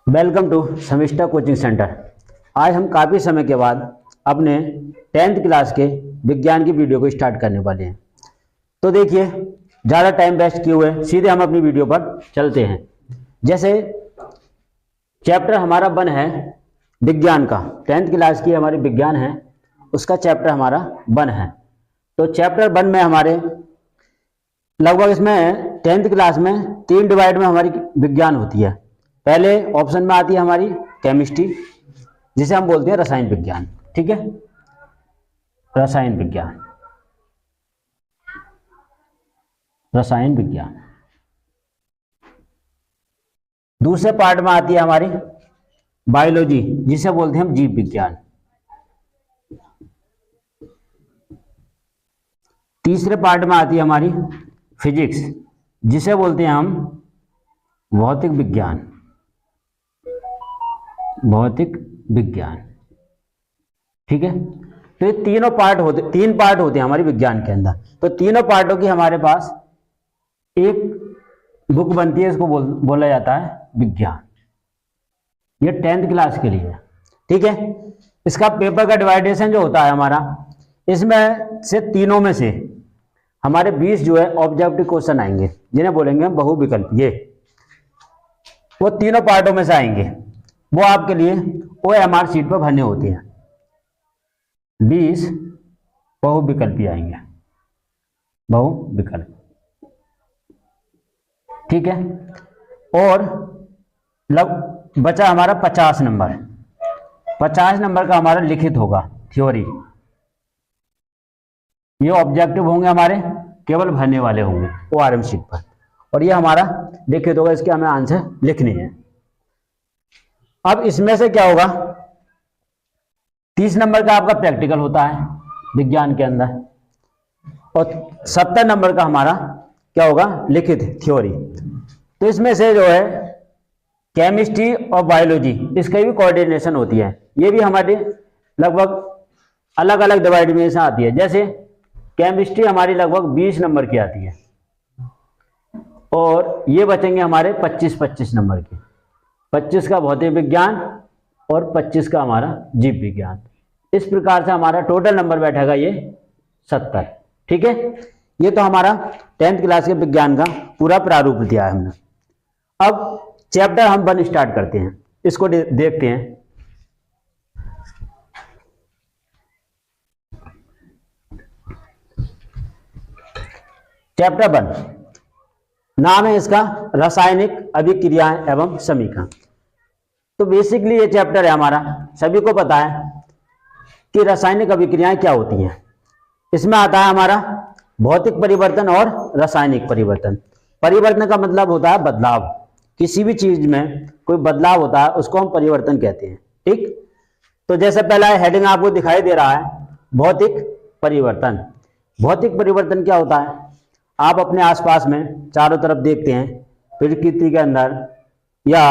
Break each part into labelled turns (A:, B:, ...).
A: Welcome to Samishta coaching centre. आज हम काफ़ी समय के बाद अपने 10th क्लास के विज्ञान की वीडियो को स्टार्ट करने वाले हैं। तो देखिए, ज़्यादा टाइम वेस्ट किए हुए सीधे हम अपनी वीडियो पर चलते हैं। जैसे चैप्टर हमारा 1 है विज्ञान का, 10th क्लास की हमारी विज्ञान है, उसका चैप्टर हमारा 1 है। तो चैप्टर 1 में हमारे लगभग इसमें 10th क्लास में 3 डिवाइड में हमारी विज्ञान होती है। पहले ऑप्शन में आती है हमारी केमिस्ट्री, जिसे हम बोलते हैं रसायन विज्ञान। ठीक है, रसायन विज्ञान, रसायन विज्ञान। दूसरे पार्ट में आती है हमारी बायोलॉजी, जिसे बोलते हैं हम जीव विज्ञान। तीसरे पार्ट में आती है हमारी फिजिक्स, जिसे बोलते हैं हम भौतिक विज्ञान, भौतिक विज्ञान। ठीक है, तो ये तीन पार्ट होते हैं हमारे विज्ञान के अंदर। तो तीनों पार्टों की हमारे पास एक बुक बनती है, इसको बोला जाता है विज्ञान। ये 10th क्लास के लिए है। ठीक है, इसका पेपर का डिवाइडेशन जो होता है हमारा, इसमें से तीनों में से हमारे 20 जो है ऑब्जेक्टिव क्वेश्चन आएंगे, जिन्हें बोलेंगे हम बहुविकल्प। ये वो तीनों पार्टों में से आएंगे, वो आपके लिए OMR शीट पर भरने होते हैं। 20 बहुविकल्पी आएंगे, बहुविकल्प। ठीक है, और बचा हमारा 50 नंबर। 50 नंबर का हमारा लिखित होगा, थ्योरी। ये ऑब्जेक्टिव होंगे हमारे, केवल भरने वाले होंगे ORM शीट पर, और ये हमारा लिखित होगा, इसके हमें आंसर लिखने हैं। अब इसमें से क्या होगा, 30 नंबर का आपका प्रैक्टिकल होता है विज्ञान के अंदर, और 70 नंबर का हमारा क्या होगा, लिखित थ्योरी। तो इसमें से जो है केमिस्ट्री और बायोलॉजी, इसकी भी कोऑर्डिनेशन होती है। ये भी हमारे लगभग अलग अलग डिवाइड में से आती है। जैसे केमिस्ट्री हमारी लगभग 20 नंबर की आती है, और ये बचेंगे हमारे 25 नंबर के। 25 का भौतिक विज्ञान और 25 का हमारा जीव विज्ञान। इस प्रकार से हमारा टोटल नंबर बैठेगा ये 70। ठीक है, ये तो हमारा 10th क्लास के विज्ञान का पूरा प्रारूप दिया है हमने। अब चैप्टर हम 1 स्टार्ट करते हैं, इसको देखते हैं। चैप्टर 1 नाम है इसका रासायनिक अभिक्रियाएं एवं समीकरण। तो बेसिकली ये चैप्टर है हमारा, सभी को पता है कि रासायनिक अभिक्रियाएं क्या होती हैं। इसमें आता है हमारा भौतिक परिवर्तन और रासायनिक परिवर्तन। परिवर्तन का मतलब होता है बदलाव, किसी भी चीज में कोई बदलाव होता है उसको हम परिवर्तन कहते हैं। ठीक, तो जैसे पहला हेडिंग आपको दिखाई दे रहा है, भौतिक परिवर्तन। भौतिक परिवर्तन क्या होता है, आप अपने आसपास में चारों तरफ देखते हैं, प्रकृति के अंदर या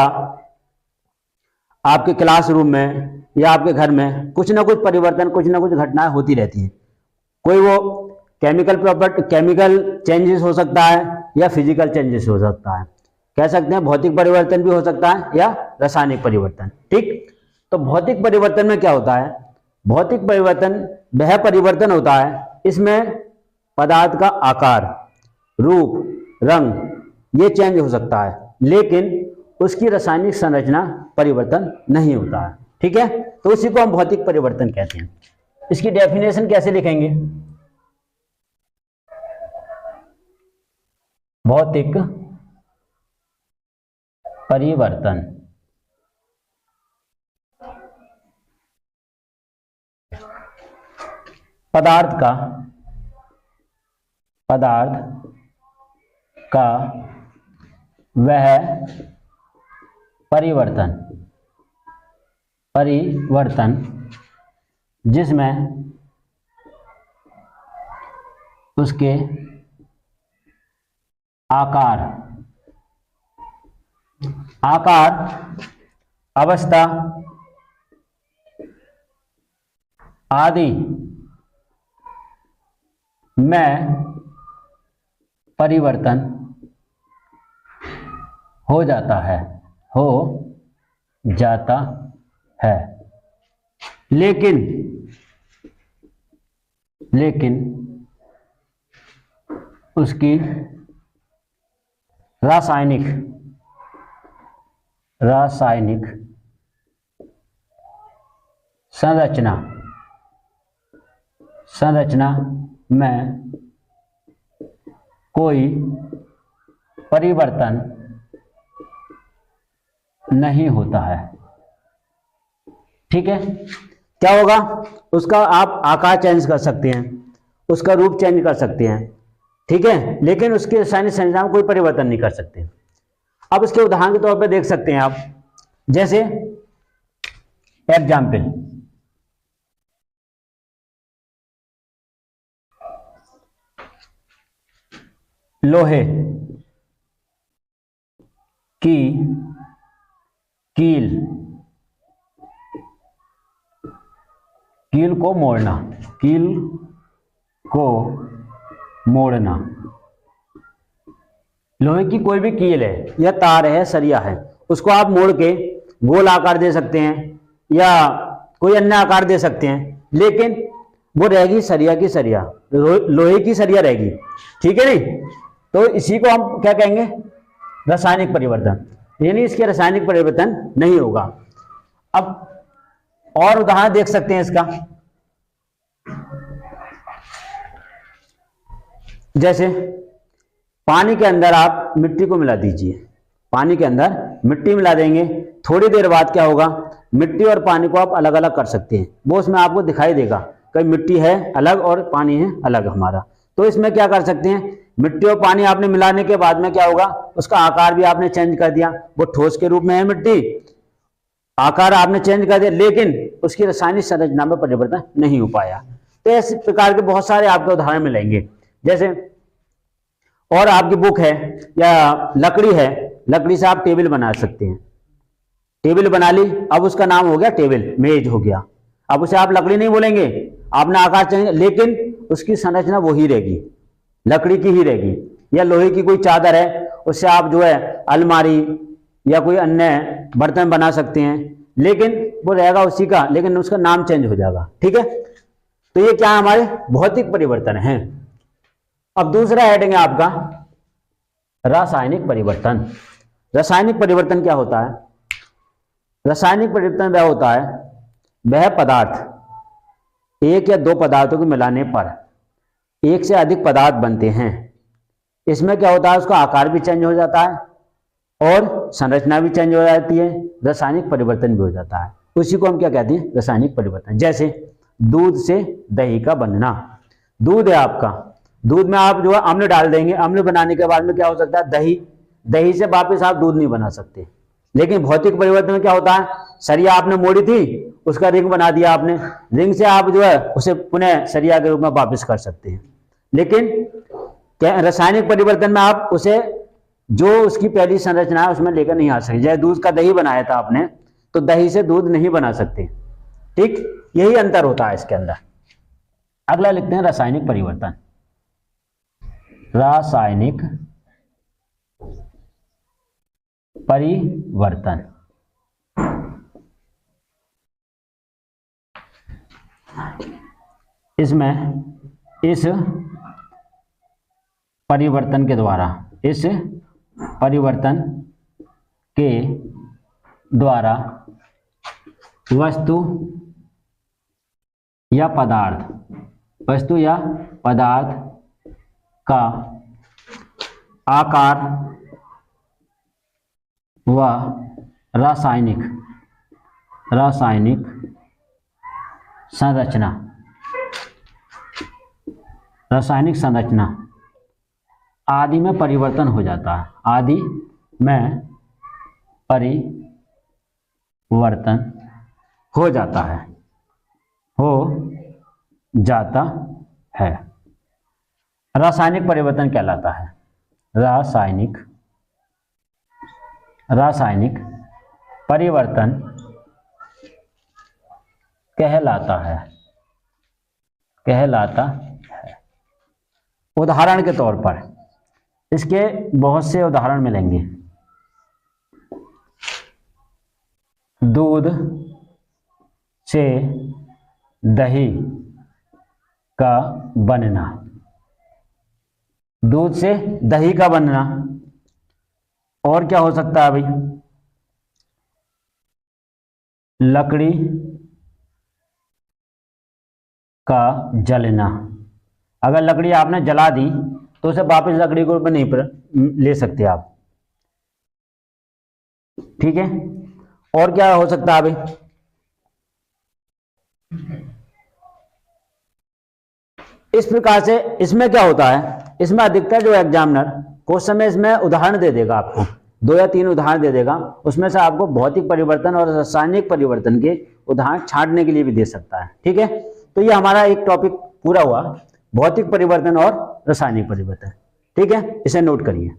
A: आपके क्लासरूम में या आपके घर में कुछ ना कुछ परिवर्तन, कुछ ना कुछ घटनाएं होती रहती हैं। कोई वो केमिकल चेंजेस हो सकता है या फिजिकल चेंजेस हो सकता है, कह सकते हैं भौतिक परिवर्तन भी हो सकता है या रासायनिक परिवर्तन। ठीक, तो भौतिक परिवर्तन में क्या होता है, भौतिक परिवर्तन वह परिवर्तन होता है, इसमें पदार्थ का आकार, रूप, रंग ये चेंज हो सकता है, लेकिन उसकी रासायनिक संरचना परिवर्तन नहीं होता है। ठीक है, तो उसी को हम भौतिक परिवर्तन कहते हैं। इसकी डेफिनेशन कैसे लिखेंगे, भौतिक परिवर्तन पदार्थ का वह परिवर्तन जिसमें उसके आकार, अवस्था आदि में परिवर्तन हो जाता है। लेकिन उसकी रासायनिक संरचना में कोई परिवर्तन नहीं होता है। ठीक है, क्या होगा, उसका आप आकार चेंज कर सकते हैं, उसका रूप चेंज कर सकते हैं, ठीक है, लेकिन उसकी रासायनिक संरचना में कोई परिवर्तन नहीं कर सकते। अब इसके उदाहरण के तौर पर देख सकते हैं आप, जैसे एग्जाम्पल, लोहे की कील को मोड़ना, लोहे की कोई भी कील है या तार है, सरिया है, उसको आप मोड़ के गोल आकार दे सकते हैं या कोई अन्य आकार दे सकते हैं, लेकिन वो रहेगी सरिया की सरिया, लोहे की सरिया रहेगी। ठीक है नहीं, तो इसी को हम क्या कहेंगे, रासायनिक परिवर्तन, यानी इसके रासायनिक परिवर्तन नहीं होगा। अब और उदाहरण देख सकते हैं इसका, जैसे पानी के अंदर आप मिट्टी को मिला दीजिए, पानी के अंदर मिट्टी मिला देंगे, थोड़ी देर बाद क्या होगा, मिट्टी और पानी को आप अलग अलग कर सकते हैं, वो उसमें आपको दिखाई देगा कि मिट्टी है अलग और पानी है अलग हमारा। तो इसमें क्या कर सकते हैं, मिट्टी और पानी आपने मिलाने के बाद में क्या होगा, उसका आकार भी आपने चेंज कर दिया, वो ठोस के रूप में है मिट्टी, आकार आपने चेंज कर दिया, लेकिन उसकी रासायनिक संरचना में परिवर्तन नहीं हो पाया। तो इस प्रकार के बहुत सारे आपके उदाहरण मिलेंगे। जैसे और आपकी बुक है या लकड़ी है, लकड़ी से आप टेबल बना सकते हैं, टेबल बना ली, अब उसका नाम हो गया टेबल, मेज हो गया, अब उसे आप लकड़ी नहीं बोलेंगे, आपने आकार चेंज, लेकिन उसकी संरचना वही रहेगी, लकड़ी की ही रहेगी। या लोहे की कोई चादर है, उससे आप जो है अलमारी या कोई अन्य बर्तन बना सकते हैं, लेकिन वो रहेगा उसी का, लेकिन उसका नाम चेंज हो जाएगा। ठीक है, तो ये क्या है, हमारे भौतिक परिवर्तन है। अब दूसरा हेडिंग है आपका रासायनिक परिवर्तन। रासायनिक परिवर्तन क्या होता है, रासायनिक परिवर्तन वह होता है, वह पदार्थ, एक या दो पदार्थों को मिलाने पर एक से अधिक पदार्थ बनते हैं। इसमें क्या होता है, उसका आकार भी चेंज हो जाता है और संरचना भी चेंज हो जाती है, रासायनिक परिवर्तन भी हो जाता है। उसी को हम क्या कहते हैं, रासायनिक परिवर्तन। जैसे दूध से दही का बनना, दूध है आपका, दूध में आप जो है अम्ल डाल देंगे, अम्ल बनाने के बाद में क्या हो सकता है, दही, दही से वापस आप दूध नहीं बना सकते। लेकिन भौतिक परिवर्तन में क्या होता है, सरिया आपने मोड़ी थी, उसका रिंग बना दिया आपने, रिंग से आप जो है उसे पुनः सरिया के रूप में वापस कर सकते हैं। लेकिन रासायनिक परिवर्तन में आप उसे जो उसकी पहली संरचना है उसमें लेकर नहीं आ सकते। जैसे दूध का दही बनाया था आपने, तो दही से दूध नहीं बना सकते। ठीक, यही अंतर होता है इसके अंदर। अगला लिखते हैं रासायनिक परिवर्तन। रासायनिक परिवर्तन, इसमें इस परिवर्तन के द्वारा, इस परिवर्तन के द्वारा वस्तु या पदार्थ का आकार व रासायनिक संरचना आदि में परिवर्तन हो जाता है, आदि में परिवर्तन हो जाता है, रासायनिक परिवर्तन कहलाता है। रासायनिक परिवर्तन कहलाता है। उदाहरण के तौर पर इसके बहुत से उदाहरण मिलेंगे। दूध से दही का बनना, दूध से दही का बनना। और क्या हो सकता है भाई? लकड़ी का जलना, अगर लकड़ी आपने जला दी तो उसे वापस लकड़ी को नहीं पर ले सकते आप, ठीक है। और क्या हो सकता है भाई? इस प्रकार से इसमें क्या होता है, इसमें अधिकतर जो एग्जामिनर क्वेश्चन में इसमें उदाहरण दे देगा आपको, 2 या 3 उदाहरण दे देगा, उसमें से आपको भौतिक परिवर्तन और रासायनिक परिवर्तन के उदाहरण छांटने के लिए भी दे सकता है, ठीक है। तो ये हमारा एक टॉपिक पूरा हुआ, भौतिक परिवर्तन और रासायनिक परिवर्तन, ठीक है, इसे नोट करिए।